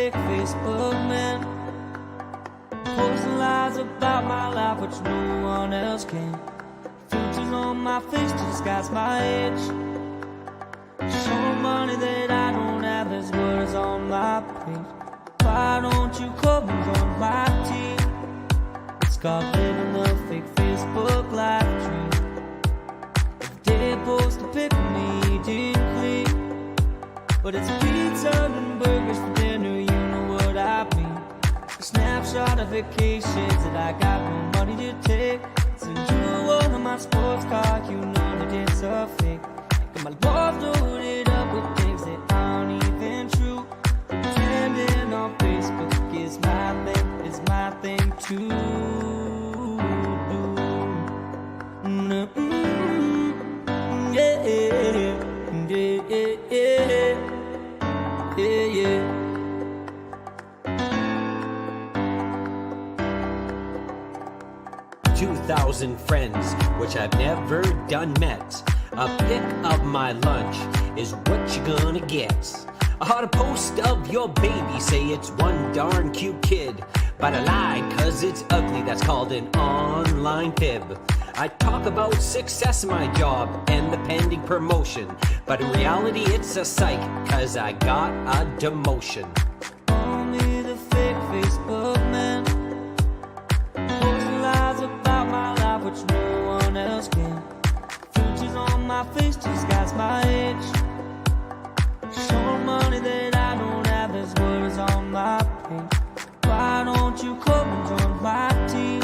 fake Facebook man, posting lies about my life which no one else can. Filters on my face to disguise my age, showing money that I don't have, there's words on my page. Why don't you come and join my team? It's called living the fake Facebook life dream. If they post a pic of me deeply, but it's pizza and burgers for dinner, you know what I mean. A snapshot of vacations that I got no money to take. Send you one of my sports cars, you know that it's a fake. Got my love loaded up with things that aren't even true. Pretending on Facebook is my thing too. Yeah, yeah, yeah. 2,000 friends, which I've never done met. A pic of my lunch is what you gonna get. I had a post of your baby, say it's one darn cute kid. But I lied cause it's ugly, that's called an online fib. I talk about success in my job and the pending promotion, but in reality it's a psych cause I got a demotion. Only the fake Facebook man, posting lies about my life which no one else can. Filters on my face to disguise my age, showing money that I don't have, there's words on my page. Why don't you come and join my team?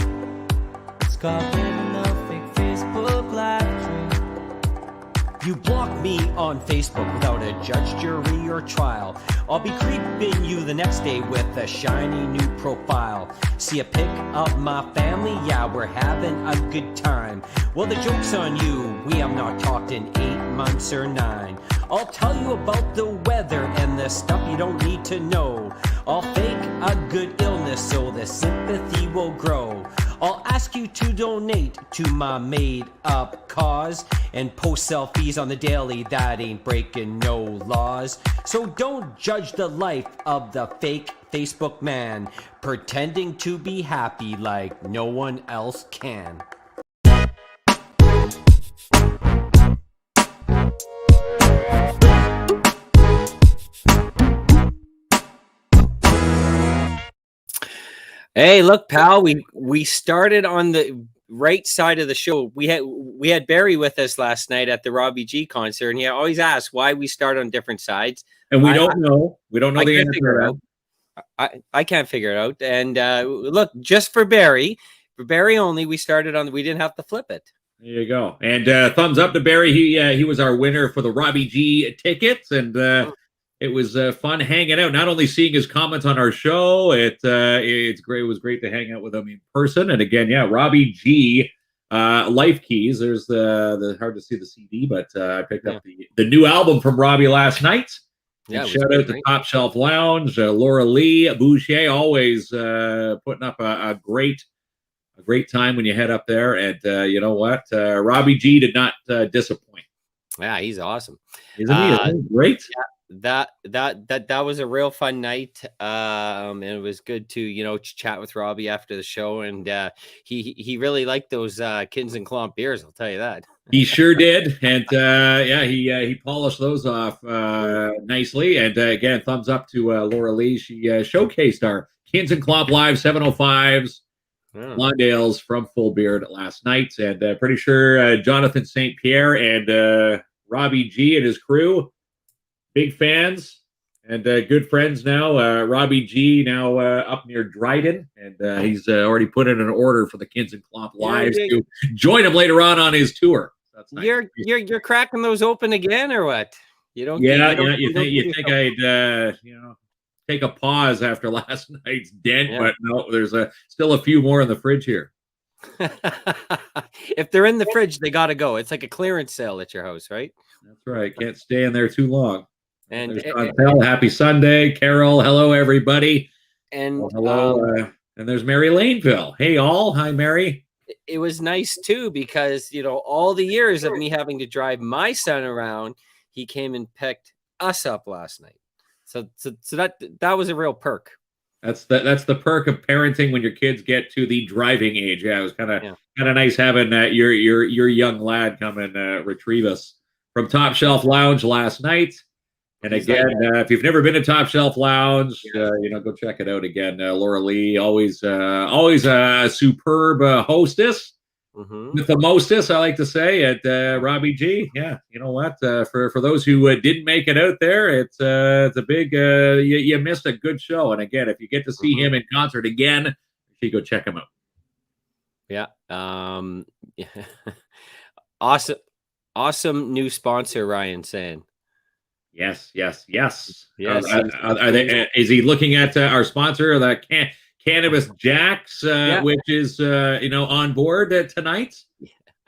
It's called living the fake Facebook life dream. You block me on Facebook without a judge, jury, or trial. I'll be creeping you the next day with a shiny new profile. See a pic of my family? Yeah, we're having a good time. Well, the joke's on you. We have not talked in 8 months or 9. I'll tell you about the weather and the stuff you don't need to know. I'll fake a good illness so the sympathy will grow. I'll ask you to donate to my made-up cause and post selfies on the daily, that ain't breaking no laws. So don't judge the life of the fake Facebook man, pretending to be happy like no one else can. Hey, look, pal, we started on the right side of the show. We had Barry with us last night at the Robbie G concert, and he always asks why we start on different sides. And we don't know. We don't know I the can't answer figure it to out. I can't figure it out. And look, just for Barry only, we started on. We didn't have to flip it. There you go. And thumbs up to Barry. He was our winner for the Robbie G tickets, and it was fun hanging out. Not only seeing his comments on our show, it's great. It was great to hang out with him in person. And again, yeah, Robbie G, Life Keys. There's the hard to see the CD, but I picked up the new album from Robbie last night. Yeah, shout out to Top Shelf Lounge, Laura Lee, Boucher, always putting up a great time when you head up there. And you know what? Robbie G did not disappoint. Yeah, he's awesome. Isn't he? Isn't he great? Yeah. That was a real fun night, and it was good to chat with Robbie after the show, and he really liked those KINZ and KLOMP beers, I'll tell you that. He sure did, and he polished those off nicely. And again, thumbs up to Laura Lee. She showcased our KINZ and KLOMP Live 705s, Lawndales from Full Beard last night, and pretty sure Jonathan St. Pierre and Robbie G and his crew, big fans and good friends now. Robbie G now up near Dryden, and he's already put in an order for the KINZ and KLOMP Lives to join him later on his tour. That's nice. You're cracking those open again, or what? You don't? You think I'd take a pause after last night's dent, but no, there's still a few more in the fridge here. If they're in the fridge, they got to go. It's like a clearance sale at your house, right? That's right. Can't stay in there too long. And happy Sunday, Carol. Hello, everybody. And hello. And there's Mary Laneville. Hey, all. Hi, Mary. It was nice too because all the years of me having to drive my son around, he came and picked us up last night. So that was a real perk. That's the perk of parenting when your kids get to the driving age. Yeah, it was kind of nice having your young lad come and retrieve us from Top Shelf Lounge last night. And again, if you've never been to Top Shelf Lounge, go check it out again. Laura Lee, always a superb hostess. With the mostest, I like to say, at Robbie G. Yeah, you know what? For those who didn't make it out there, it's a big you missed a good show. And again, if you get to see him in concert again, you go check him out. Yeah. Awesome new sponsor, Ryan saying. Yes. Is he looking at our sponsor, the Cannabis Jacks, which is on board tonight?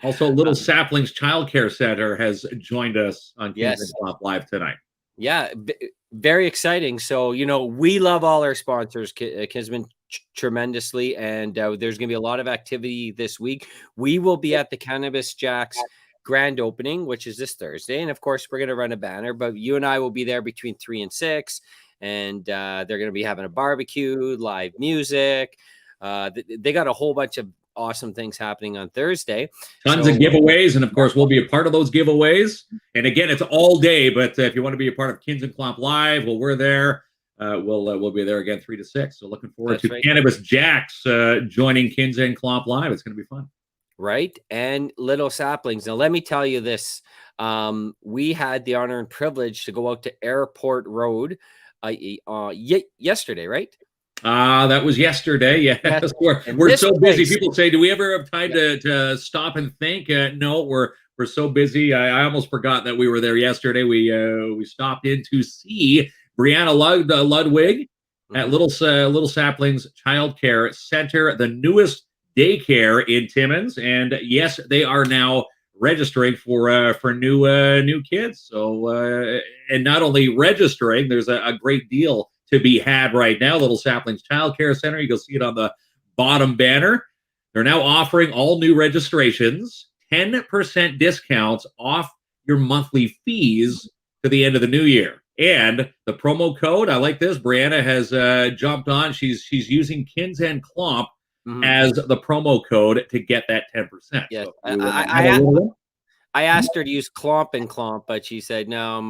Also, Little Saplings Childcare Center has joined us on KINZ and KLOMP Live tonight. Yeah, very exciting. So we love all our sponsors, Kinsman, tremendously, and there's going to be a lot of activity this week. We will be at the Cannabis Jacks grand opening, which is this Thursday, and of course we're going to run a banner, but you and I will be there between 3 and 6, and they're going to be having a barbecue, live music. They got a whole bunch of awesome things happening on Thursday. Tons of giveaways, and of course we'll be a part of those giveaways. And again, it's all day, but if you want to be a part of KINZ and KLOMP Live, well, we're there. We'll be there again 3 to 6. So looking forward to Cannabis Jacks joining KINZ and KLOMP Live. It's going to be fun. Right. And Little Saplings. Now, let me tell you this. We had the honor and privilege to go out to Airport Road yesterday, right? That was yesterday. Yes. We're so busy. People say, do we ever have time to stop and think? No, we're so busy. I almost forgot that we were there yesterday. We stopped in to see Brianna Ludwig at Little Saplings Childcare Center, the newest daycare in Timmins, and yes, they are now registering for new kids. So and not only registering, there's a great deal to be had right now. Little Saplings Childcare Center, you can see it on the bottom banner. They're now offering all new registrations 10% discounts off your monthly fees to the end of the new year. And the promo code, I like this. Brianna has jumped on. She's using KINZ and KLOMP as the promo code to get that 10%. Yeah, so I asked her to use KLOMP and KLOMP, but she said no.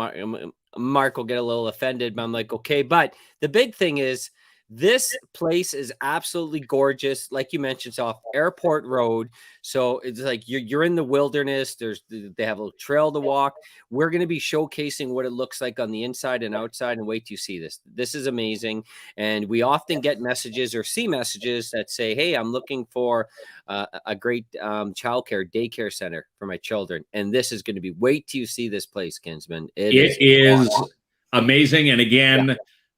Mark will get a little offended. But I'm like, okay. But the big thing is, this place is absolutely gorgeous. Like you mentioned, it's off Airport Road. So it's like you're in the wilderness. They have a little trail to walk. We're going to be showcasing what it looks like on the inside and outside, and wait till you see this. This is amazing. And we often get messages or see messages that say, hey, I'm looking for a great childcare daycare center for my children. And this is going to be, wait till you see this place, Kinsman. It is awesome. Amazing. And again,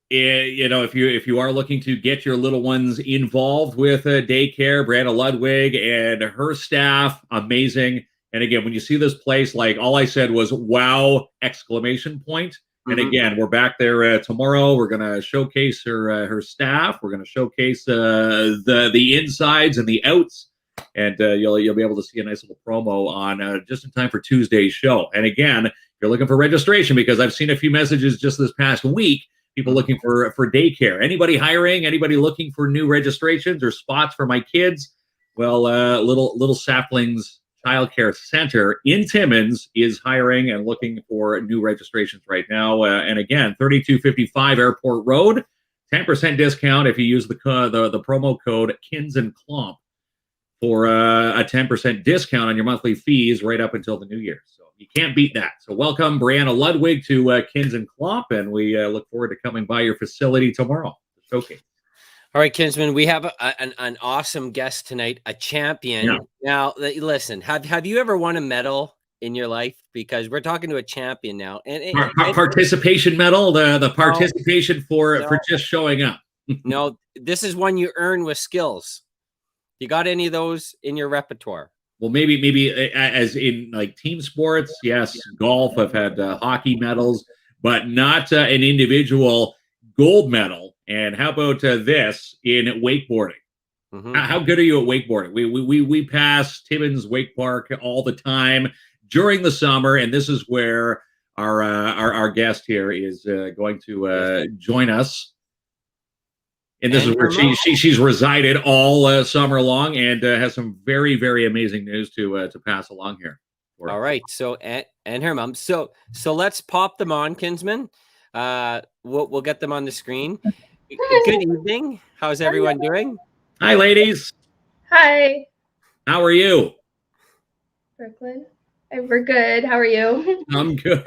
if you are looking to get your little ones involved with daycare, Brianna Ludwig and her staff, amazing. And again, when you see this place, like all I said was wow, exclamation point. And again, we're back there tomorrow. We're going to showcase her staff. We're going to showcase the insides and the outs. And you'll be able to see a nice little promo on just in time for Tuesday's show. And again, if you're looking for registration, because I've seen a few messages just this past week, people looking for daycare. Anybody hiring? Anybody looking for new registrations or spots for my kids? Well, Little Saplings Childcare Center in Timmins is hiring and looking for new registrations right now. And again, 3255 Airport Road, 10% discount if you use the promo code KINZ and KLOMP for a 10% discount on your monthly fees right up until the new year. So you can't beat that. So welcome, Brianna Ludwig, to KINZ and KLOMP, and we look forward to coming by your facility tomorrow. Okay. All right, Kinsman, we have an awesome guest tonight, a champion. Yeah. Now, listen, have you ever won a medal in your life? Because we're talking to a champion now. And participation medal, the participation for just showing up. No, this is one you earn with skills. You got any of those in your repertoire? Well, maybe as in like team sports, yes. Golf, I've had hockey medals, but not an individual gold medal. And how about this in wakeboarding? How good are you at wakeboarding? We pass Timmins Wake Park all the time during the summer, and this is where our guest here is going to join us. And this is where she's resided all summer long, and has some very, very amazing news to pass along here. All right. So and her mom. So let's pop them on, Kinsman. We'll get them on the screen. Good evening. How's everyone doing? Hi, ladies. Hi, How are you? Brooke-Lynne. We're good. How are you? I'm good.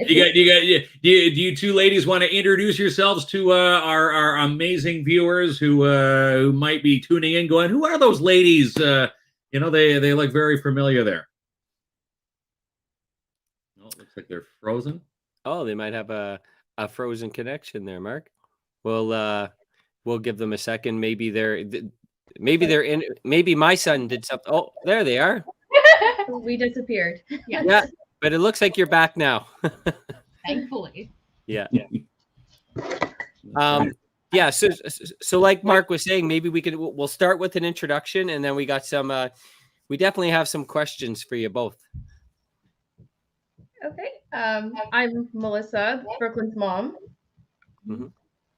Do you two ladies want to introduce yourselves to our amazing viewers who might be tuning in, going, "Who are those ladies?" They look very familiar there. Oh, it looks like they're frozen. Oh, they might have a frozen connection there, Mark. We'll give them a second. Maybe my son did something. Oh, there they are. We disappeared. Yeah, but it looks like you're back now. Thankfully. Yeah. Yeah. So like Mark was saying, maybe we'll start with an introduction, and then we got some. We definitely have some questions for you both. Okay. I'm Melissa, Brooke-Lynne's mom. Mm-hmm.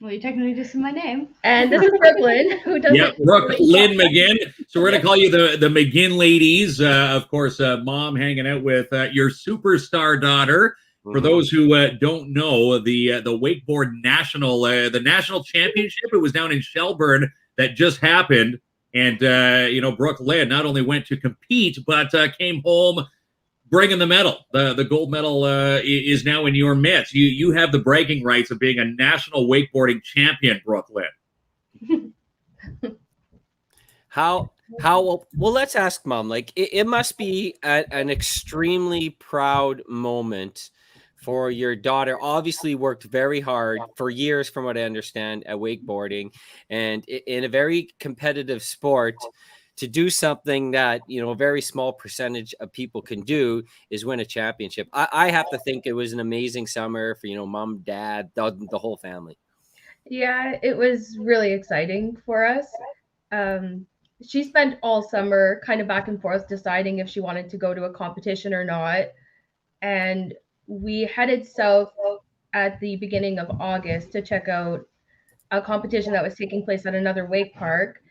Well, you technically just said my name. And this is Brooke-Lynne, who doesn't. Yeah, Brooke-Lynne McGinn. So we're going to call you the McGinn ladies. Of course, mom hanging out with your superstar daughter. For those who don't know, the wakeboard national, the national championship, it was down in Shelburne that just happened. And, Brooke-Lynne not only went to compete, but came home bringing the medal. The gold medal is now in your midst. You have the bragging rights of being a national wakeboarding champion, Brooke-Lynne. How well, let's ask mom. Like, it must be an extremely proud moment for your daughter. Obviously worked very hard for years, from what I understand, at wakeboarding, and in a very competitive sport. To do something that, a very small percentage of people can do is win a championship. I have to think it was an amazing summer for, mom, dad, the whole family. Yeah, it was really exciting for us. She spent all summer kind of back and forth deciding if she wanted to go to a competition or not. And we headed south at the beginning of August to check out a competition that was taking place at another wake park.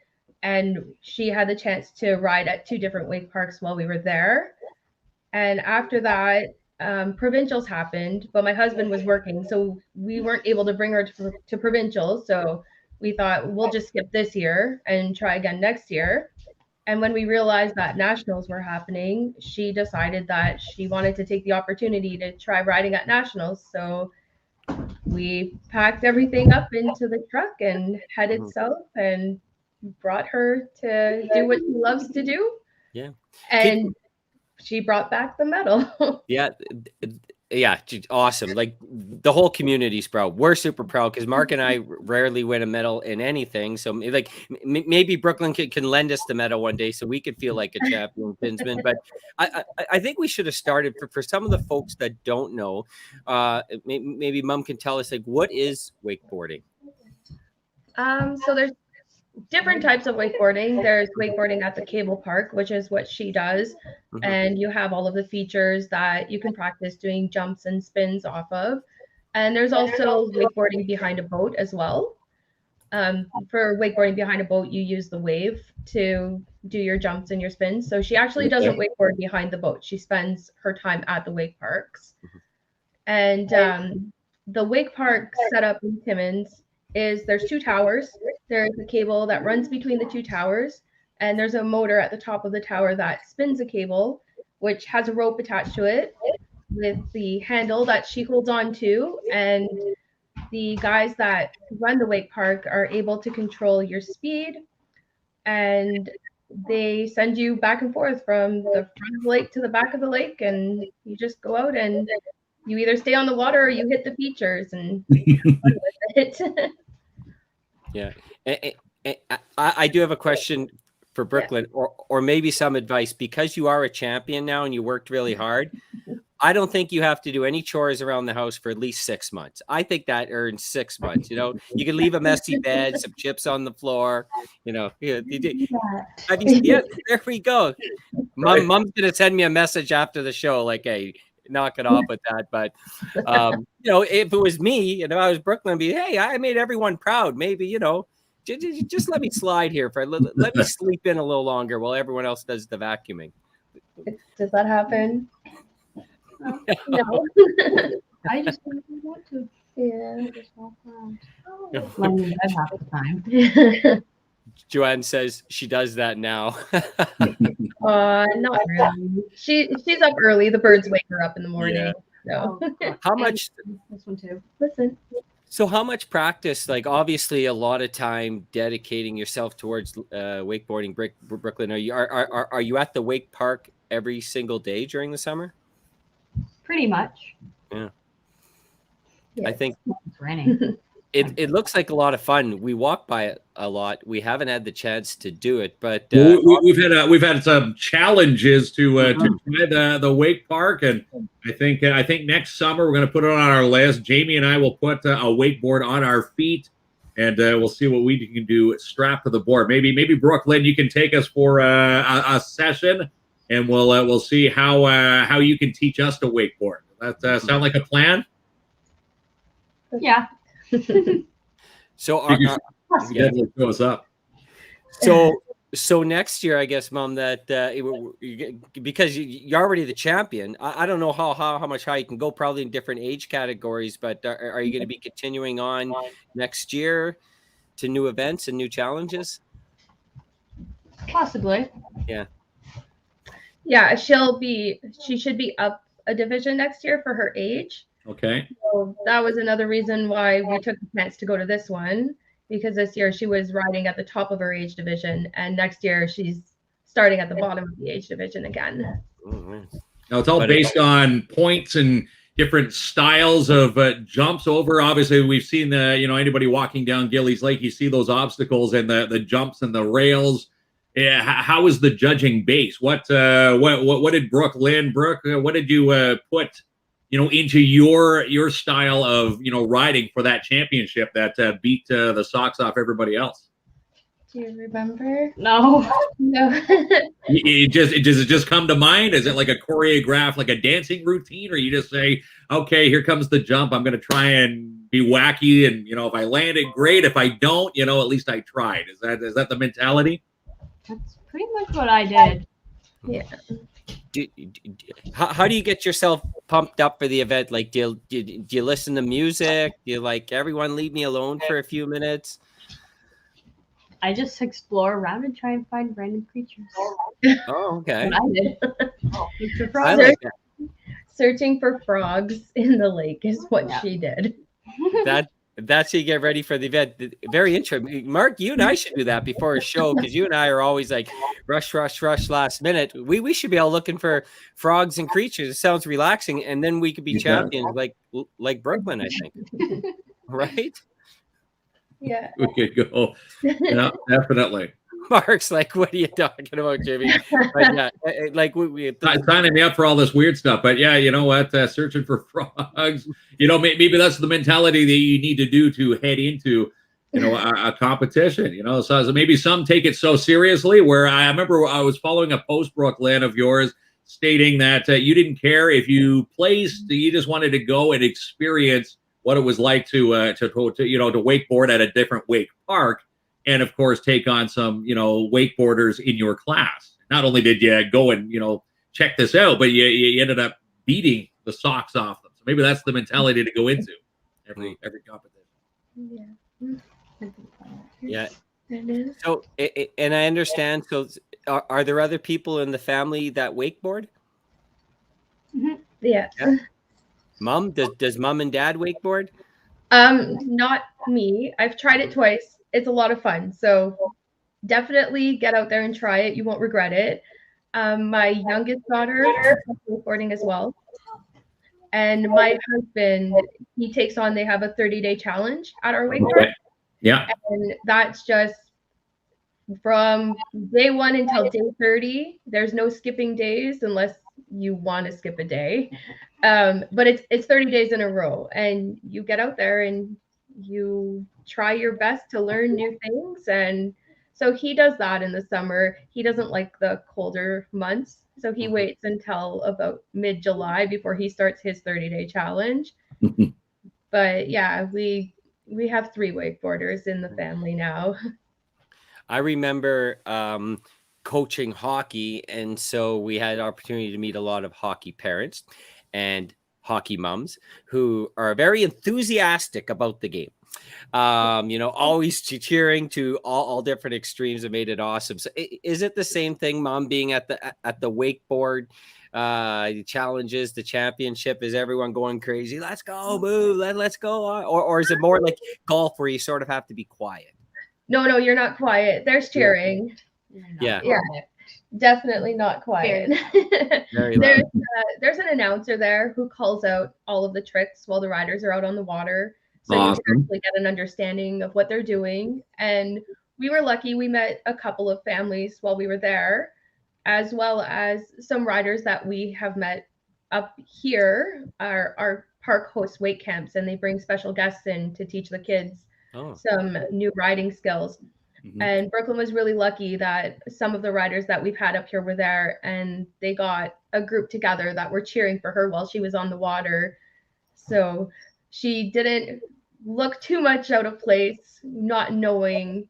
And she had the chance to ride at 2 different wake parks while we were there. And after that, provincials happened, but my husband was working, so we weren't able to bring her to provincials. So we thought we'll just skip this year and try again next year. And when we realized that nationals were happening, she decided that she wanted to take the opportunity to try riding at nationals. So we packed everything up into the truck and headed south and brought her to do what she loves to do. Yeah. And she brought back the medal. Yeah. Awesome. Like, the whole community's proud. We're super proud because Mark and I rarely win a medal in anything. So like, maybe Brooke-Lynne can lend us the medal one day so we could feel like a champion, Kinsman. But I think we should have started for some of the folks that don't know. Maybe mom can tell us, like, what is wakeboarding? So there's different types of wakeboarding. There's wakeboarding at the cable park, which is what she does. Mm-hmm. And you have all of the features that you can practice doing jumps and spins off of. And there's also wakeboarding behind a boat as well. For wakeboarding behind a boat, you use the wave to do your jumps and your spins. So she actually doesn't wakeboard behind the boat. She spends her time at the wake parks. And the wake park setup in Timmins is there's 2 towers. There's a cable that runs between the 2 towers, and there's a motor at the top of the tower that spins a cable, which has a rope attached to it with the handle that she holds on to. And the guys that run the wake park are able to control your speed, and they send you back and forth from the front of the lake to the back of the lake, and you just go out and you either stay on the water or you hit the features and with it. Yeah. I do have a question for Brooke-Lynne, or maybe some advice, because you are a champion now and you worked really hard. I don't think you have to do any chores around the house for at least 6 months. I think that earns 6 months. You can leave a messy bed, some chips on the floor. Yeah, there we go. Mom's gonna send me a message after the show, like, hey, knock it off with that. But if it was me, I was Brooke-Lynne, I'd be, hey, I made everyone proud. Maybe, just let me slide here for let me sleep in a little longer while everyone else does the vacuuming. Does that happen? No. I just don't want to. Yeah. Just walk around. Laying in bed half the time. Joanne says she does that now. Not really. She's up early. The birds wake her up in the morning. Yeah. So How much? This one too. listen. So how much practice? Like obviously a lot of time dedicating yourself towards wakeboarding. Brooke-Lynne, are you at the wake park every single day during the summer? Pretty much. Yeah. Yes. I think It's raining. it looks like a lot of fun. We walk by it a lot. We haven't had the chance to do it, but we've had some challenges to try the wake park, and I think next summer we're going to put it on our list. Jamie and I will put a wakeboard on our feet, and we'll see what we can do strapped to the board. Maybe Brooke-Lynne, you can take us for a session, and we'll see how you can teach us to wakeboard. Does that sound like a plan? Yeah. So Show us up. So next year, I guess, Mom, that because you're already the champion. I don't know how much high you can go, probably in different age categories. But are you going to be continuing on next year to new events and new challenges? Possibly. Yeah. Yeah, she should be up a division next year for her age. Okay. So that was another reason why we took the chance to go to this one, because this year she was riding at the top of her age division, and next year she's starting at the bottom of the age division again. Mm-hmm. Now it's all based on points and different styles of jumps over. Obviously, we've seen anybody walking down Gillies Lake, you see those obstacles and the jumps and the rails. Yeah, how is the judging base? What did Brooke-Lynne, what did you put into your style of riding for that championship that beat the socks off everybody else? Do you remember? No. No. Does it just come to mind? Is it like a choreograph, like a dancing routine, or you just say, okay, here comes the jump, I'm going to try and be wacky, and if I land it, great. If I don't, at least I tried. Is that the mentality? That's pretty much what I did. Yeah. How do you get yourself pumped up for the event? Like, do you listen to music? Do you like, everyone leave me alone for a few minutes? I just explore around and try and find random creatures. Oh, okay. What I did. Look for I frogs. like that. Searching for frogs in the lake is what she did. That's how you get ready for the event. Very interesting. Mark, you and I should do that before a show, because you and I are always like rush last minute. We should be all looking for frogs and creatures. It sounds relaxing, and then we could be champions like Brooke-Lynne, I think. Right? Yeah. We could go. Yeah, definitely. Mark's like, what are you talking about, Jimmy? But yeah, like we signing me up for all this weird stuff, but yeah, you know what? Searching for frogs. Maybe that's the mentality that you need to do to head into, a competition. So maybe some take it so seriously. Where I remember I was following a post, Brooke-Lynne, of yours stating that you didn't care if you placed, you just wanted to go and experience what it was like to wakeboard at a different wake park. And of course, take on some, wakeboarders in your class. Not only did you go and, check this out, but you ended up beating the socks off them. So maybe that's the mentality to go into every competition. Yeah. So, and I understand. So, are there other people in the family that wakeboard? Yeah. Mom, does mom and dad wakeboard? Not me. I've tried it twice. It's a lot of fun. So definitely get out there and try it. You won't regret it. My youngest daughter is wakeboarding as well. And my husband, they have a 30-day challenge at our wake park. Yeah. And that's just from day 1 until day 30. There's no skipping days unless you want to skip a day. But it's 30 days in a row, and you get out there and you try your best to learn new things and So he does that in the summer. He doesn't like the colder months. So he waits until about mid-July before he starts his 30-day challenge. But yeah, we have 3 wakeboarders in the family now. I remember coaching hockey, and so we had opportunity to meet a lot of hockey parents and hockey moms who are very enthusiastic about the game. Always cheering to all different extremes and made it awesome. So is it the same thing, Mom, being at the wakeboard challenges, the championship? Is everyone going crazy? Let's go, boo, let's go. Or is it more like golf where you sort of have to be quiet? No, you're not quiet. There's cheering. Yeah. Definitely not quiet. Very loud. There's an announcer there who calls out all of the tricks while the riders are out on the water. So Awesome. you can actually get an understanding of what they're doing. And we were lucky. We met a couple of families while we were there, as well as some riders that we have met up here. Our park hosts wake camps, and they bring special guests in to teach the kids some new riding skills. And Brooke-Lynne was really lucky that some of the riders that we've had up here were there, and they got a group together that were cheering for her while she was on the water. So she didn't look too much out of place, not knowing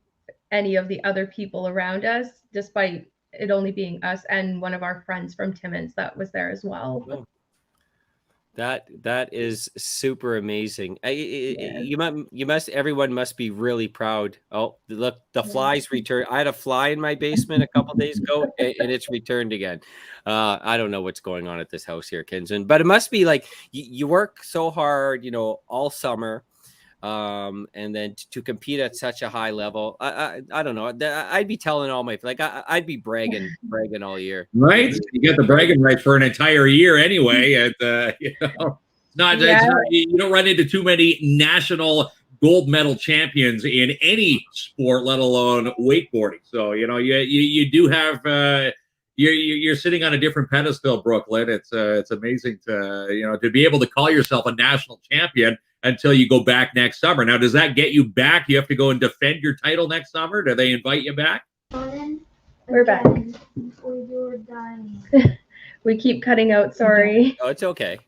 any of the other people around us, despite it only being us and one of our friends from Timmins that was there as well. Oh. That is super amazing. Everyone must be really proud. Oh, look, the flies return. I had a fly in my basement a couple days ago, and it's returned again. I don't know what's going on at this house here, Kinson, but it must be like you work so hard, all summer, and then to compete at such a high level. I don't know. I'd be telling all my I'd be bragging all year. Right? You get the bragging rights for an entire year anyway, and you don't run into too many national gold medal champions in any sport, let alone wakeboarding. So you do have. You're sitting on a different pedestal, Brooke-Lynne. It's amazing to be able to call yourself a national champion until you go back next summer. Now, does that get you back? You have to go and defend your title next summer? Do they invite you back? We're back. We keep cutting out. Sorry. Oh, it's okay.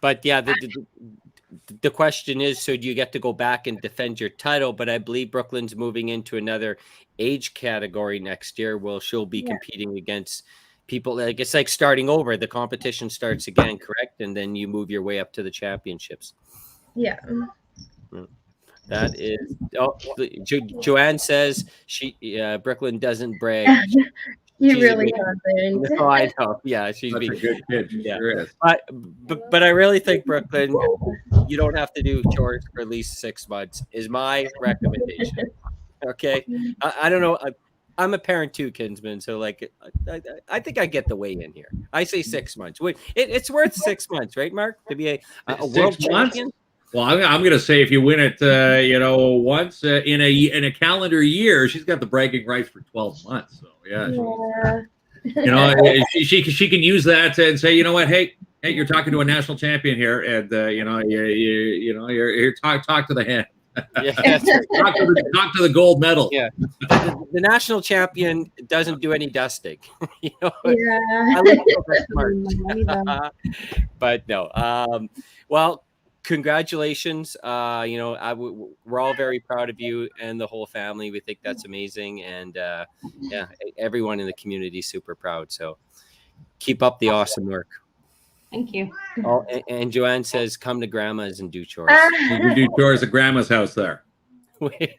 But yeah, the question is, so do you get to go back and defend your title? But I believe Brooke-Lynne's moving into another age category next year. Well, she'll be competing against people. It's like starting over. The competition starts again, correct? And then you move your way up to the championships. Yeah. That is. Oh, Joanne says Brooke-Lynne doesn't brag. You really doesn't. No, I know. Yeah, she's a good kid. She sure is. But I really think, Brooke-Lynne, you don't have to do chores for at least 6 months. Is my recommendation. Okay, I don't know. I'm a parent too, Kinsman. So I think I get the way in here. I say 6 months. It's worth 6 months, right, Mark, to be a world champion? Well, I'm going to say if you win it, once in a calendar year, she's got the bragging rights for 12 months. So she can use that and say, you know what, hey, you're talking to a national champion here, and you're talk to the hand. Yeah, that's right. talk to the gold medal. Yeah, the national champion doesn't do any dusting. But no. Well, congratulations. We're all very proud of you and the whole family. We think that's amazing, and everyone in the community is super proud. So keep up the awesome work. Thank you. Oh, and Joanne says, come to Grandma's and do chores. You do chores at Grandma's house there. Way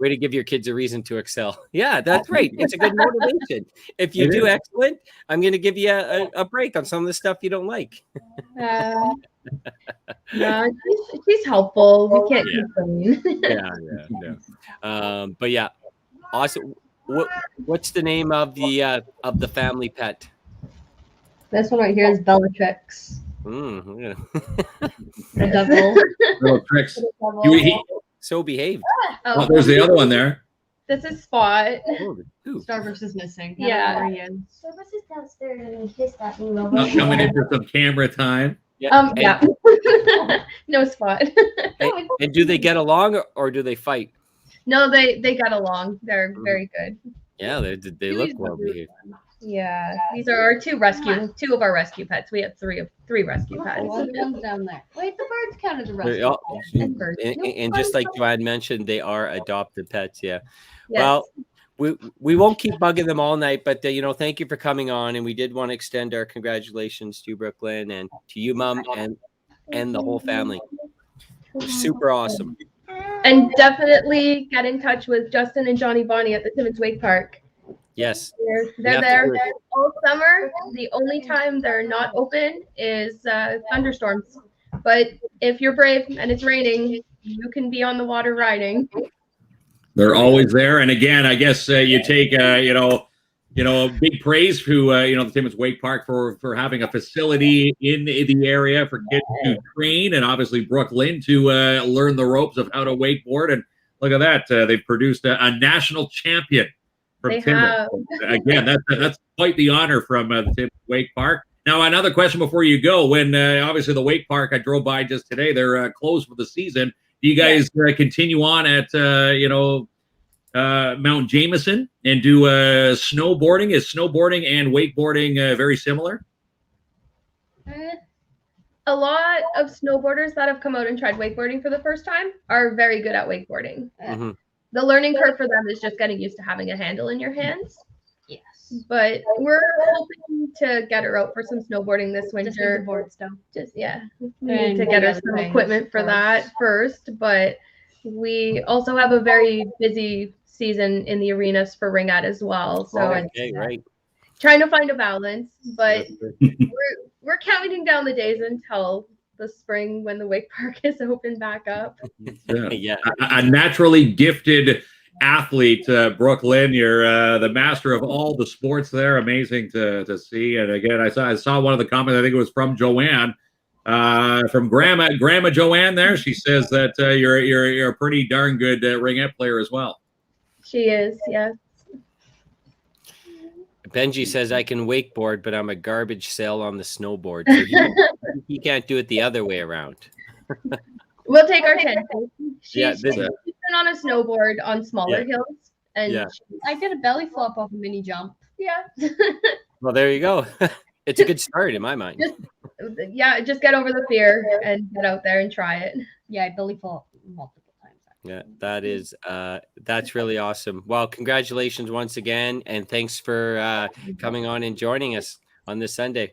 to give your kids a reason to excel. Yeah, that's right. It's a good motivation. If you do excellent, I'm going to give you a break on some of the stuff you don't like. No, she's helpful. We can't keep going. But yeah, awesome. What's the name of the family pet? This one right here is Bellatrix. Yeah. The devil. Little tricks. So behaved. Oh, there's the other one there. This is Spot. Starburst is missing. Yeah. Starburst is downstairs and he kissed at me. Coming in for some camera time. No Spot. And do they get along or do they fight? No, they get along. They're very good. Yeah, they look well behaved. Yeah, these are our two of our rescue pets. We have three rescue pets. One comes down there. Wait, the birds counted the rest. And birds. And just like Joanne mentioned, they are adopted pets. Yeah. Yes. Well, we won't keep bugging them all night, but thank you for coming on, and we did want to extend our congratulations to Brooke-Lynne and to you, Mom, and the whole family. Super awesome. And definitely get in touch with Justin and Johnny Bonnie at the Timmins Wake Park. Yes. They're there all summer. The only time they're not open is thunderstorms. But if you're brave and it's raining, you can be on the water riding. They're always there. And again, I guess you take big praise to the Timmins Wake Park for having a facility in the area for kids to train, and obviously Brooke-Lynne to learn the ropes of how to wakeboard. And look at that, they've produced a national champion from Timmins. Again, that's quite the honor from the Timmins Wake Park. Now, another question before you go. When obviously the Wake Park, I drove by just today, they're closed for the season. Do you guys continue on at Mount Jameson and do snowboarding? Is snowboarding and wakeboarding very similar? A lot of snowboarders that have come out and tried wakeboarding for the first time are very good at wakeboarding. Mm-hmm. The learning curve for them is just getting used to having a handle in your hands. Yes. But we're hoping to get her out for some snowboarding this winter. Just need the board stuff. We need to get her some equipment for that first. But we also have a very busy season in the arenas for ringette as well. So it's trying to find a balance. But we're counting down the days until the spring when the wake park is open back up. Yeah. A naturally gifted athlete, Brooke-Lynne. You're the master of all the sports there. Amazing to see. And again, I saw one of the comments, I think it was from Joanne, from Grandma Joanne there. She says that you're a pretty darn good ringette player as well. She is, yes. Benji says I can wakeboard, but I'm a garbage sale on the snowboard. So he can't do it the other way around. We'll take our chances. She's Yeah, been on a snowboard on smaller hills, and I did a belly flop off a mini jump. Well, there you go. It's a good start in my mind. Just get over the fear and get out there and try it. Yeah, I belly flop multiple times. Yeah, that is that's really awesome. Well, congratulations once again, and thanks for coming on and joining us on this Sunday.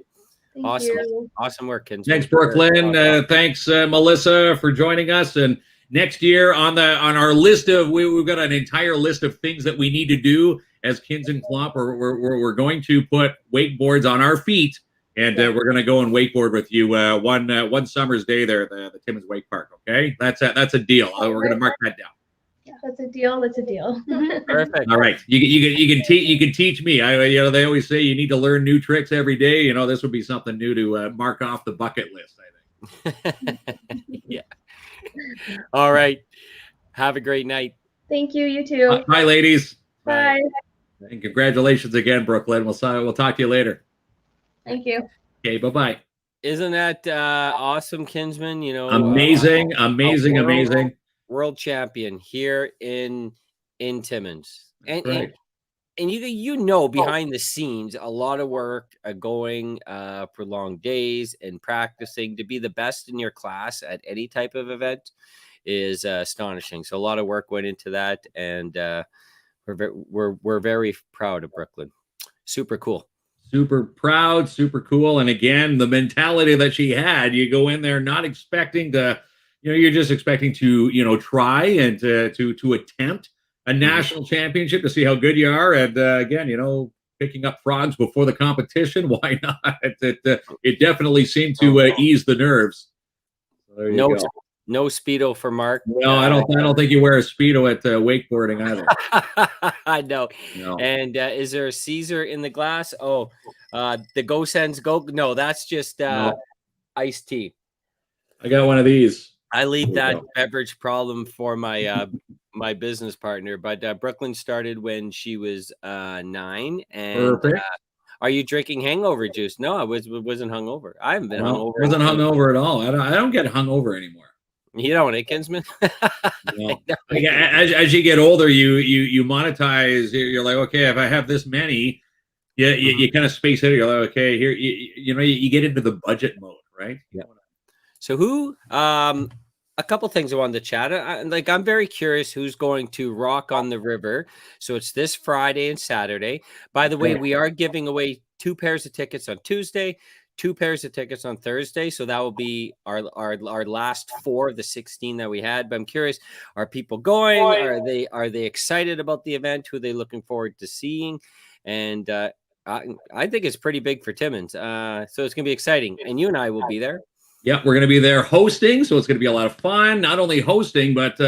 Thank you. Awesome work, KINZ. Thanks, Brooke-Lynne. Thanks, Melissa, for joining us. And next year on our list of we've got an entire list of things that we need to do as KINZ and KLOMP. We're going to put wakeboards on our feet, and we're going to go and wakeboard with you one summer's day there at the Timmins Wake Park. Okay, that's a deal. We're going to mark that down. That's a deal. That's a deal. Perfect. All right, you can teach me. They always say you need to learn new tricks every day. This would be something new to mark off the bucket list, I think. Yeah. All right. Have a great night. Thank you. You too. Bye, ladies. Bye. And congratulations again, Brooke-Lynne. We'll talk to you later. Thank you. Okay. Bye. Isn't that awesome, Kinsman? Amazing. World champion here in Timmins, and behind the scenes, a lot of work going for long days and practicing to be the best in your class at any type of event is astonishing. So a lot of work went into that, and we're very proud of Brooke-Lynne. Super cool. Super proud, super cool. And again, the mentality that she had, you go in there not expecting to. You're just expecting to, try and to attempt a national championship to see how good you are. And again, picking up frogs before the competition, why not? It definitely seemed to ease the nerves. So there you go. No Speedo for Mark. No, I don't think you wear a Speedo at wakeboarding either. I know. No. And is there a Caesar in the glass? Oh, the Go Sens Go. No, that's just iced tea. I got one of these. I leave that beverage problem for my my business partner, but Brooke-Lynne started when she was 9. And are you drinking hangover juice? No, I wasn't hungover. I haven't been hungover. I wasn't hungover at all. I don't get hungover anymore. You don't, Kinsman? No. Like, as you get older, you monetize. You're like, okay, if I have this many, you kind of space it. You're like, okay, here, you get into the budget mode, right? Yeah. So who? A couple things I wanted to chat. I'm very curious who's going to Rock on the River. So it's this Friday and Saturday. By the way, we are giving away 2 pairs of tickets on Tuesday, 2 pairs of tickets on Thursday. So that will be our last 4 of the 16 that we had. But I'm curious, are people going? Are they excited about the event? Who are they looking forward to seeing? And I think it's pretty big for Timmins. So it's going to be exciting. And you and I will be there. Yeah, we're going to be there hosting, so it's going to be a lot of fun. Not only hosting, but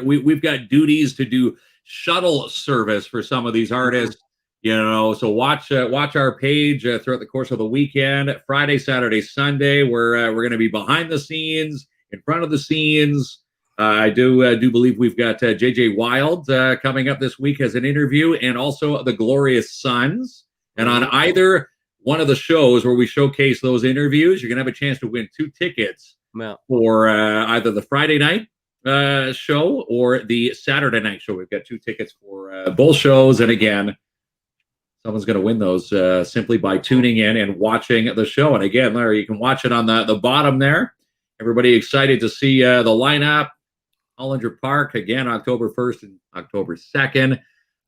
we've got duties to do shuttle service for some of these artists. So watch our page throughout the course of the weekend, Friday, Saturday, Sunday. We're going to be behind the scenes, in front of the scenes. I do believe we've got JJ Wild coming up this week as an interview, and also the Glorious Sons. And on either one of the shows where we showcase those interviews, you're going to have a chance to win 2 tickets for either the Friday night show or the Saturday night show. We've got 2 tickets for both shows. And again, someone's going to win those simply by tuning in and watching the show. And again, Larry, you can watch it on the bottom there. Everybody excited to see the lineup. Hollinger Park, again, October 1st and October 2nd.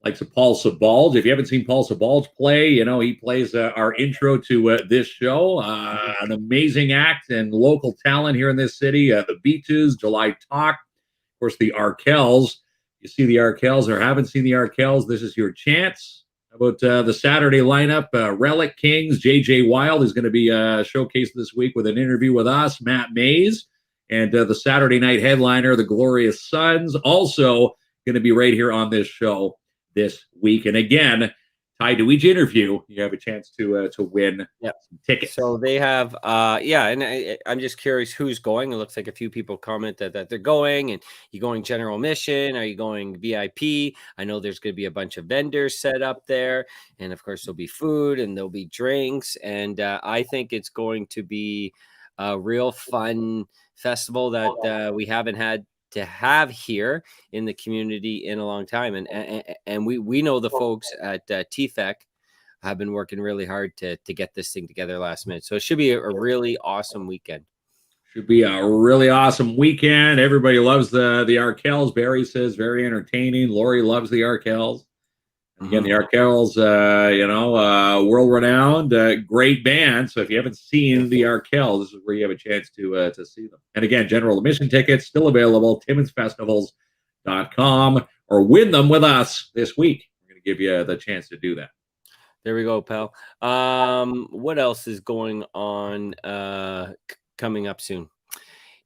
Like Paul Sebald. If you haven't seen Paul Sebald play, he plays our intro to this show. An amazing act and local talent here in this city. The Beaches, July Talk, of course, the Arkells. You see the Arkells or haven't seen the Arkells, this is your chance. How about the Saturday lineup? Relic Kings, JJ Wild is going to be showcased this week with an interview with us, Matt Mays. And the Saturday night headliner, the Glorious Sons, also going to be right here on this show this week. And again, tied to each interview, you have a chance to win some tickets. So they have, and I'm just curious who's going. It looks like a few people comment that they're going. And you going general admission? Are you going VIP? I know there's going to be a bunch of vendors set up there, and of course there'll be food and there'll be drinks. And I think it's going to be a real fun festival that we haven't had to have here in the community in a long time. And we know the folks at TFEC have been working really hard to get this thing together last minute. So it should be a really awesome weekend. Should be a really awesome weekend. Everybody loves the Arkells. Barry says very entertaining. Lori loves the Arkells. And again, the Arkells, world-renowned, great band. So if you haven't seen the Arkells, this is where you have a chance to see them. And again, general admission tickets still available, TimminsFestivals.com, or win them with us this week. We're going to give you the chance to do that. There we go, pal. What else is going on coming up soon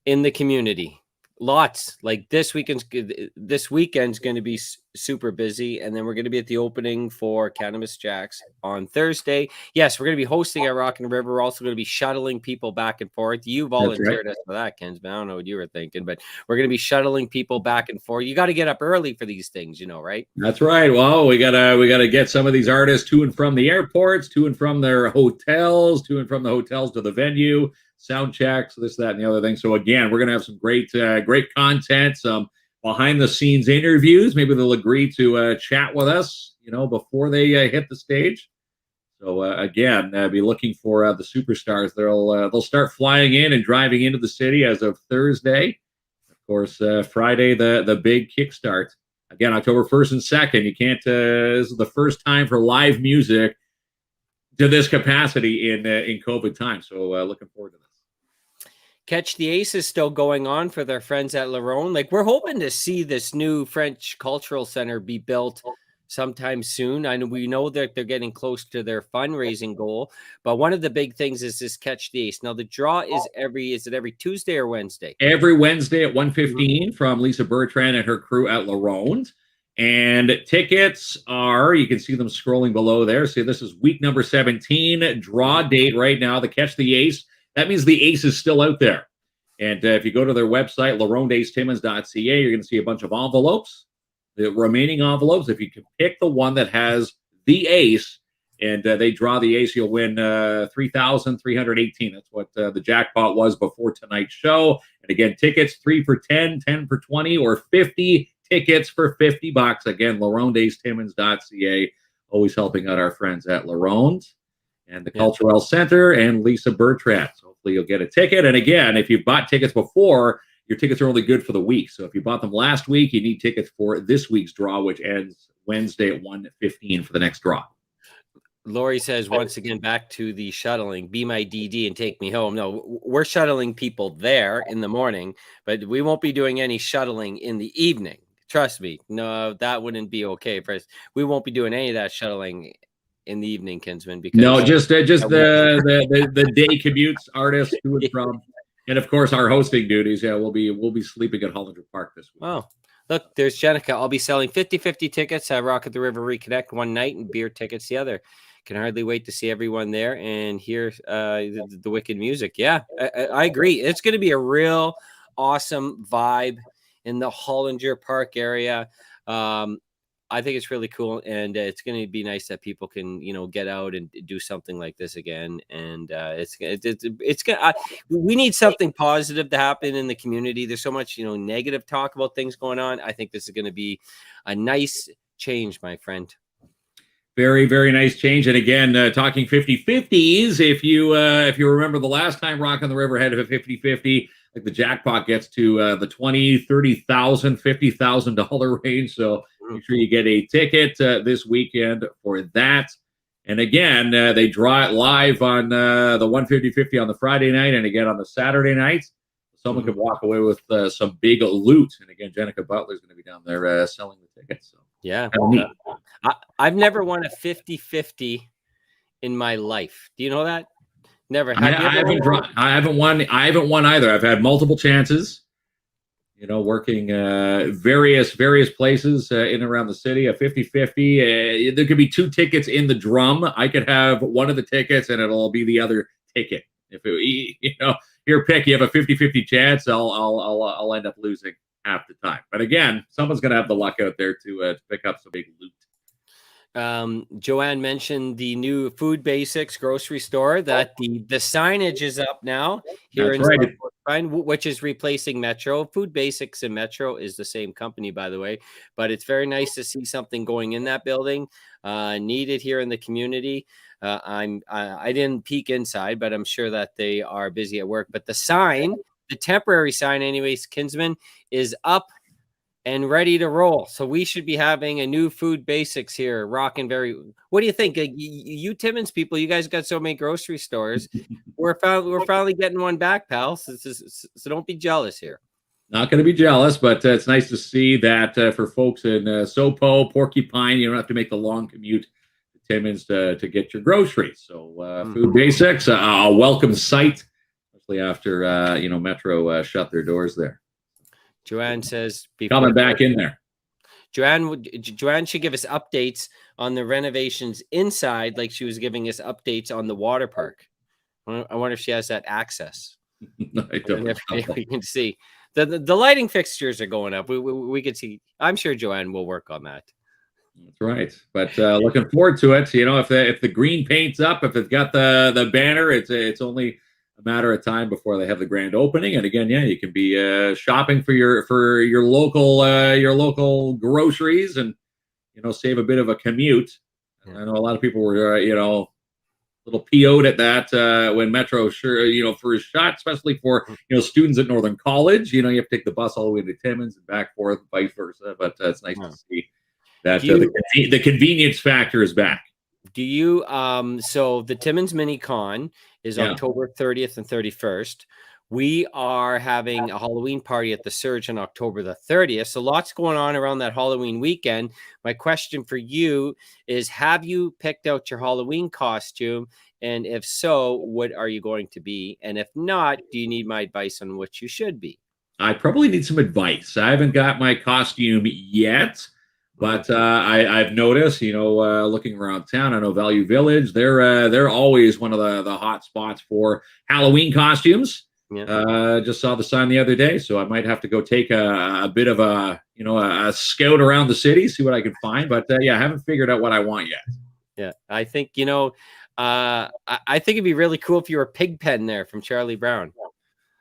in the community? Lots. Like this weekend's going to be super busy, and then we're going to be at the opening for Cannabis Jacks on Thursday. Yes, we're going to be hosting at Rock and River. We're also going to be shuttling people back and forth. You volunteered us for that, Kinsman. I don't know what you were thinking, but we're going to be shuttling people back and forth. You got to get up early for these things, right? That's right. Well, we gotta get some of these artists to and from the airports, to and from their hotels, to and from the hotels to the venue. Sound checks, this, that, and the other thing. So again, we're going to have some great content, some behind the scenes interviews. Maybe they'll agree to chat with us, before they hit the stage. So again, be looking for the superstars. They'll start flying in and driving into the city as of Thursday. Of course, Friday, the big kickstart. Again, October 1st and 2nd. You can't. This is the first time for live music to this capacity in COVID time. So looking forward to this. Catch the Ace is still going on for their friends at Lerone. Like, we're hoping to see this new French Cultural Center be built sometime soon. I know we know that they're getting close to their fundraising goal, but one of the big things is this Catch the Ace. Now the draw is every Tuesday or Wednesday? Every Wednesday at 1:15 from Lisa Bertrand and her crew at Lerone. And tickets are, you can see them scrolling below there. See, this is week number 17, draw date right now, the Catch the Ace. That means the Ace is still out there. And if you go to their website, LarondeAceTimmins.ca, you're going to see a bunch of envelopes. The remaining envelopes, if you can pick the one that has the Ace, and they draw the ace. You'll win $3,318. That's what the jackpot was before tonight's show. And again, tickets 3 for 10, 10 for 20, or 50 tickets for $50. Again, LaRonde'sTimmins.ca. Always helping out our friends at LaRonde's and the Cultural Center and Lisa Bertrand. So hopefully you'll get a ticket. And again, if you've bought tickets before, your tickets are only good for the week. So if you bought them last week, you need tickets for this week's draw, which ends Wednesday at 1:15 for the next draw. Lori says, once again, back to the shuttling, be my DD and take me home. No, we're shuttling people there in the morning, but we won't be doing any shuttling in the evening. Trust me. No, that wouldn't be okay for us. We won't be doing any of that shuttling in the evening, Kinsman. Because no, just the day commutes, artists to and from, and of course our hosting duties. Yeah, we'll be sleeping at Hollinger Park this week. Oh, look, there's Jenica. I'll be selling 50-50 tickets at Rock at the River Reconnect one night and beer tickets the other. Can hardly wait to see everyone there and hear the wicked music. Yeah, I agree. It's going to be a real awesome vibe in the Hollinger Park area. I think it's really cool, and it's going to be nice that people can, get out and do something like this again. And it's going. We need something positive to happen in the community. There's so much, negative talk about things going on. I think this is going to be a nice change, my friend. Very, very nice change. And again, talking 50-50s, if you remember the last time Rock on the River had a 50-50, like the jackpot gets to the $20,000, $30,000, $50,000 range. So make sure you get a ticket this weekend for that. And again, they draw it live on the 150-50 on the Friday night, and again on the Saturday night. Someone could walk away with some big loot. And again, Jenica Butler's going to be down there selling the tickets. So. Yeah. I've never won a 50-50 in my life. Do you know that? Never. I haven't won either. I've had multiple chances, working various places in and around the city. A 50-50. There could be 2 tickets in the drum. I could have one of the tickets and it'll be the other ticket. If here, pick, you have a 50-50 chance, I'll end up losing half the time. But again, someone's going to have the luck out there to pick up some big loot. Joanne mentioned the new Food Basics grocery store that the signage is up now here. That's in right. Which is replacing Metro. Food Basics and Metro is the same company, by the way, but it's very nice to see something going in that building, needed here in the community. I didn't peek inside, but I'm sure that they are busy at work. But the sign, the temporary sign anyways, Kinsman, is up and ready to roll. So we should be having a new Food Basics here, rocking very. What do you think? You Timmins people, you guys got so many grocery stores. We're finally getting one back, pal. So don't be jealous here. Not going to be jealous, but it's nice to see that for folks in Sopo, Porcupine, you don't have to make the long commute to Timmins to get your groceries. So Food Basics, a welcome sight, especially after Metro shut their doors there. Joanne says, coming back in there. Joanne should give us updates on the renovations inside, like she was giving us updates on the water park. I wonder if she has that access. I don't know. We can see the lighting fixtures are going up. We could see. I'm sure Joanne will work on that. That's right. But looking forward to it. If the green paint's up, if it's got the banner, it's only a matter of time before they have the grand opening. And again, you can be shopping for your local groceries and save a bit of a commute. I know a lot of people were a little PO'd at that when Metro for a shot, especially for students at Northern College. You have to take the bus all the way to Timmins and back forth, vice versa. But it's nice to see that the convenience factor is back. Do you so the Timmins Mini Con is October 30th and 31st. We are having a Halloween party at the Surge on October the 30th. So lots going on around that Halloween weekend. My question for you is, have you picked out your Halloween costume? And if so, what are you going to be? And if not, do you need my advice on what you should be? I probably need some advice. I haven't got my costume yet. But I've noticed, looking around town, I know Value Village, they're always one of the hot spots for Halloween costumes. Yeah. Just saw the sign the other day, so I might have to go take a bit of a scout around the city, see what I can find. But I haven't figured out what I want yet. Yeah, I think I think it'd be really cool if you were Pigpen there from Charlie Brown.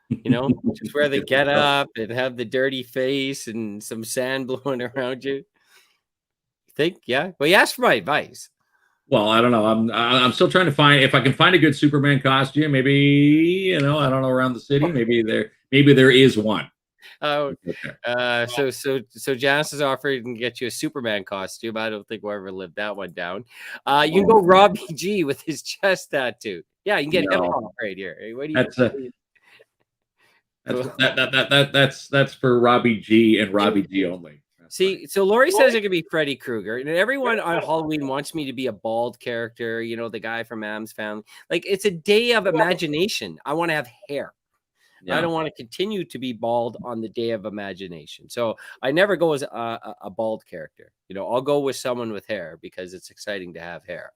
Just wear the get up and have the dirty face and some sand blowing around you. Think, yeah. Well, you asked for my advice. Well, I don't know. I'm still trying to find if I can find a good Superman costume. Maybe I don't know, around the city. Maybe there is one. So Janice is offering to get you a Superman costume. I don't think we'll ever live that one down. You can go Robbie G with his chest tattoo. Yeah, you can get hip hop right here. What do you? That's for Robbie G and Robbie G only. See, so Lori says it could be Freddy Krueger, and everyone on Halloween wants me to be a bald character. The guy from Adam's Family. Like, it's a day of imagination. I want to have hair. Yeah. I don't want to continue to be bald on the day of imagination. So I never go as a bald character. I'll go with someone with hair because it's exciting to have hair.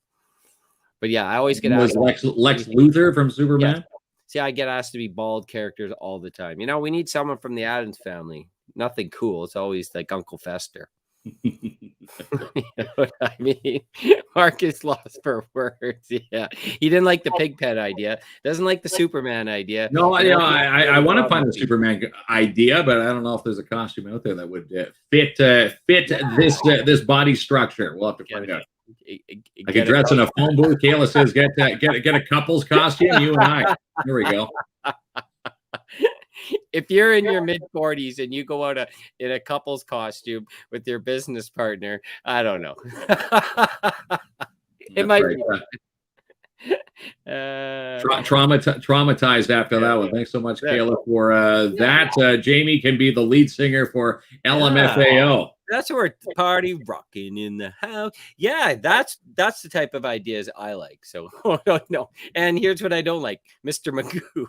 But yeah, I always get asked. Lex Luthor from Superman. Yeah. See, I get asked to be bald characters all the time. We need someone from the Addams Family. Nothing cool. It's always like Uncle Fester. You know what I mean? Marcus lost for words. Yeah, he didn't like the Pigpen idea. Doesn't like the Superman idea. No, I want to find the Superman idea, but I don't know if there's a costume out there that would fit this body structure. We'll have to find out. I could dress in a phone booth. Kayla says, get a couple's costume. You and I. Here we go. If you're in your mid-40s and you go out in a couple's costume with your business partner, I don't know. It might be. Traumatized after that one. Thanks so much, Kayla, for that. Jamie can be the lead singer for LMFAO. That's where party rocking in the house. Yeah, that's the type of ideas I like. So no. And here's what I don't like, Mr. Magoo.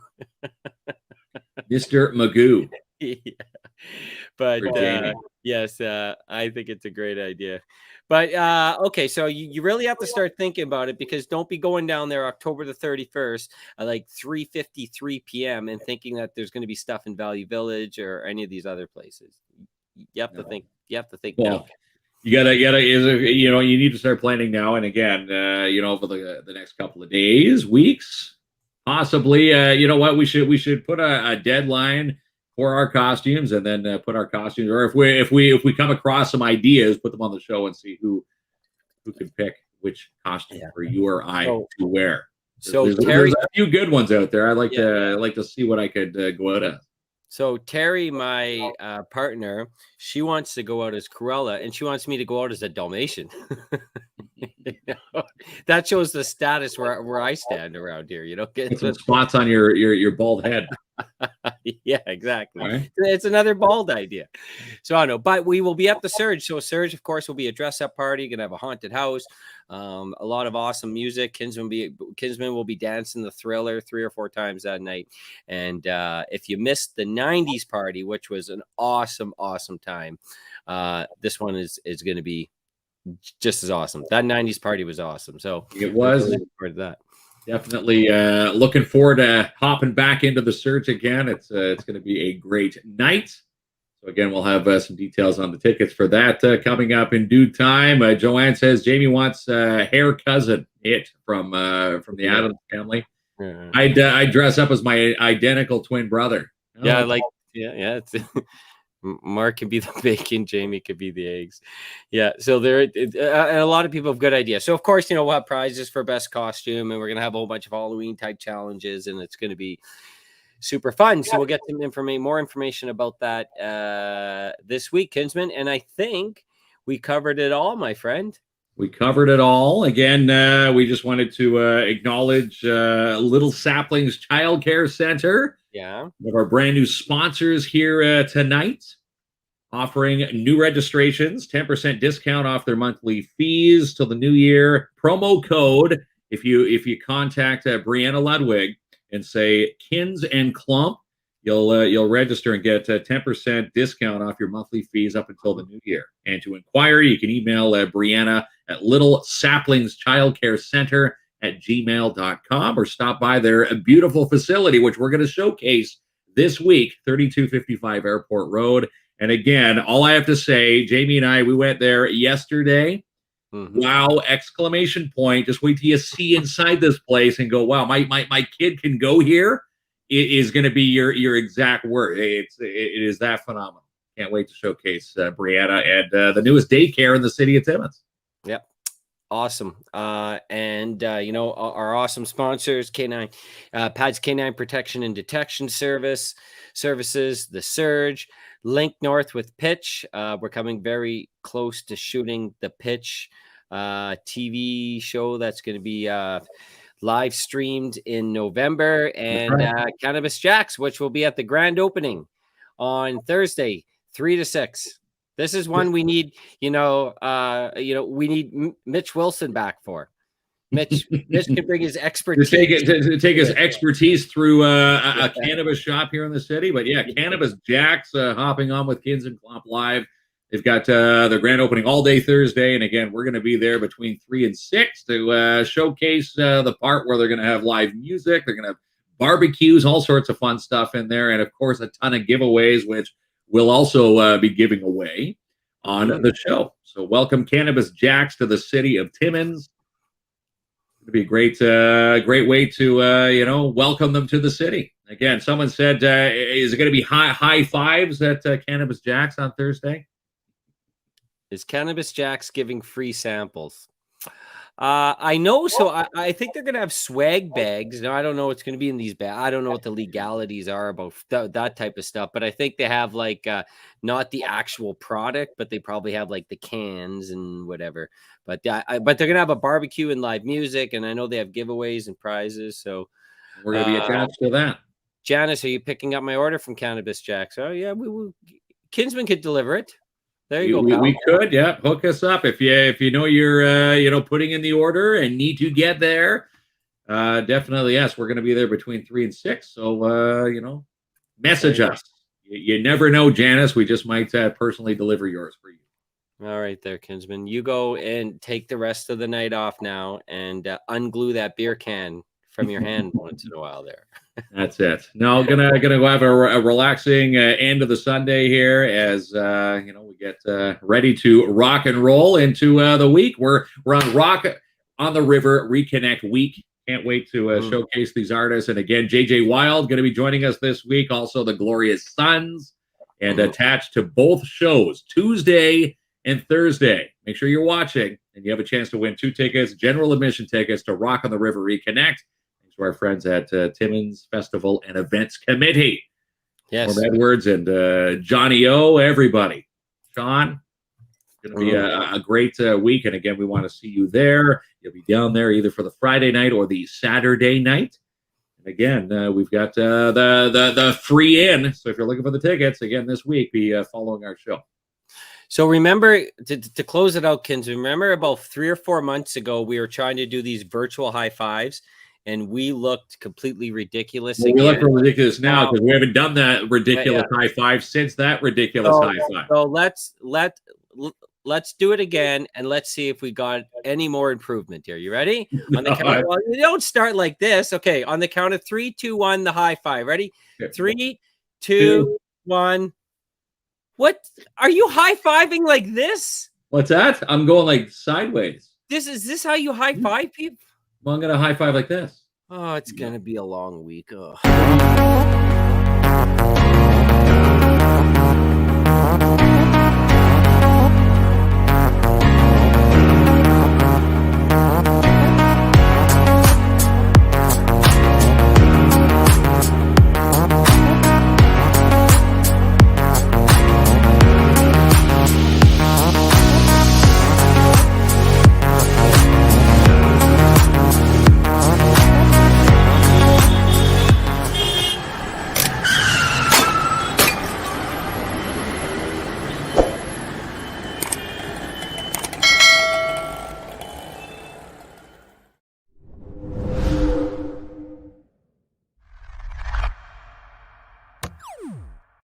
Mr. Magoo. Yeah. But yes, I think it's a great idea. But okay, so you really have to start thinking about it, because don't be going down there October the 31st at like 3:53 p.m. and thinking that there's going to be stuff in Value Village or any of these other places. You have to think. You have to think. Well, you need to start planning now. And again, over the next couple of days, weeks, possibly. We should put a deadline for our costumes, and then put our costumes. Or if we come across some ideas, put them on the show and see who can pick which costume for you or I to wear. So there's a few good ones out there. I'd like to see what I could go out as. So Terry, my partner, she wants to go out as Cruella, and she wants me to go out as a Dalmatian. That shows the status where I stand around here. Get some spots on your bald head. Yeah, exactly. Right. It's another bald idea. So I don't know, but we will be at the Surge. So Surge, of course, will be a dress-up party. Gonna have a haunted house, a lot of awesome music. Kinsman will be dancing the Thriller 3 or 4 times that night. And if you missed the 90s party, which was an awesome time, this one is going to be just as awesome. That 90s party was awesome. So it was. Looking forward to that. Definitely looking forward to hopping back into the Surge again. It's going to be a great night. So again, we'll have some details on the tickets for that coming up in due time. Joanne says Jamie wants hair cousin from the Addams Family. Yeah. I'd dress up as my identical twin brother. Yeah, it's Mark can be the bacon, Jamie could be the eggs. Yeah, so and a lot of people have good ideas. So of course, we'll have prizes for best costume, and we're gonna have a whole bunch of Halloween type challenges, and it's gonna be super fun. So we'll get some more information about that this week, Kinsman. And I think we covered it all, my friend. We covered it all. Again, we just wanted to acknowledge Little Saplings Child Care Center. Yeah. One of our brand new sponsors here tonight, offering new registrations, 10% discount off their monthly fees till the new year. Promo code, if you contact Brianna Ludwig and say KINZ and KLOMP, you'll register and get a 10% discount off your monthly fees up until the new year. And to inquire, you can email Brianna at Little Saplings Child Care Center at gmail.com, or stop by their beautiful facility, which we're going to showcase this week, 3255 Airport Road. And again, all I have to say, Jamie and I, we went there yesterday, Wow! Exclamation point! Just wait till you see inside this place and go, wow! My kid can go here. It is going to be your exact word. It is that phenomenal. Can't wait to showcase Brianna and the newest daycare in the city of Timmins. Yep. Awesome. And our awesome sponsors, K9, Pads K9 Protection and Detection Services, The Surge, Link North with Pitch. We're coming very close to shooting the Pitch TV show that's going to be live streamed in November, and Cannabis Jacks, which will be at the grand opening on Thursday, 3 to 6. This is one we need, we need Mitch Wilson back for. Mitch can bring his expertise. To take his expertise through a cannabis shop here in the city. But yeah, Cannabis Jacks hopping on with KINZ and KLOMP Live. They've got their grand opening all day Thursday. And again, we're going to be there between 3 and 6 to showcase the part where they're going to have live music. They're going to have barbecues, all sorts of fun stuff in there. And of course, a ton of giveaways, which we'll also be giving away on the show. So welcome Cannabis Jacks to the city of Timmins. It'd be a great way to, welcome them to the city. Again, someone said, is it going to be high fives at Cannabis Jacks on Thursday? Is Cannabis Jacks giving free samples? I know. So I think they're going to have swag bags. Now, I don't know what's going to be in these bags. I don't know what the legalities are about that type of stuff. But I think they have not the actual product, but they probably have like the cans and whatever. But they're going to have a barbecue and live music. And I know they have giveaways and prizes. So we're going to be attached to that. Janice, are you picking up my order from Cannabis Jacks? Oh, yeah. Kinsman could deliver it. There you go. We could, yeah. Hook us up if you know you're putting in the order and need to get there. Definitely, yes. We're going to be there between 3 and 6. So message us. You never know, Janice. We just might personally deliver yours for you. All right, there, Kinsman. You go and take the rest of the night off now and unglue that beer can from your hand once in a while there. That's it. No, gonna go have a relaxing end of the Sunday here as we get ready to rock and roll into the week. We're on Rock on the River Reconnect Week. Can't wait to showcase these artists. And again, JJ Wild going to be joining us this week. Also, the Glorious Sons, and attached to both shows Tuesday and Thursday. Make sure you're watching, and you have a chance to win 2 tickets, general admission tickets to Rock on the River Reconnect. To our friends at Timmins Festival and Events Committee. Yes. Norm Edwards and Johnny O, everybody. Sean, it's going to be a great week. And again, we want to see you there. You'll be down there either for the Friday night or the Saturday night. And again, we've got the free in. So if you're looking for the tickets, again, this week, be following our show. So remember, to close it out, Kins, remember about 3 or 4 months ago, we were trying to do these virtual high fives. And we looked completely ridiculous. We look ridiculous now because we haven't done that ridiculous high five since that ridiculous high five. So let's do it again, and let's see if we got any more improvement here. You ready? On the count, well, you don't start like this. Okay, on the count of 3, 2, 1, the high five. Ready? 3, 2, 1. What are you high fiving like this? What's that? I'm going like sideways. Is this how you high five people? Well, I'm going to high five like this. Oh, it's going to be a long week. Oh.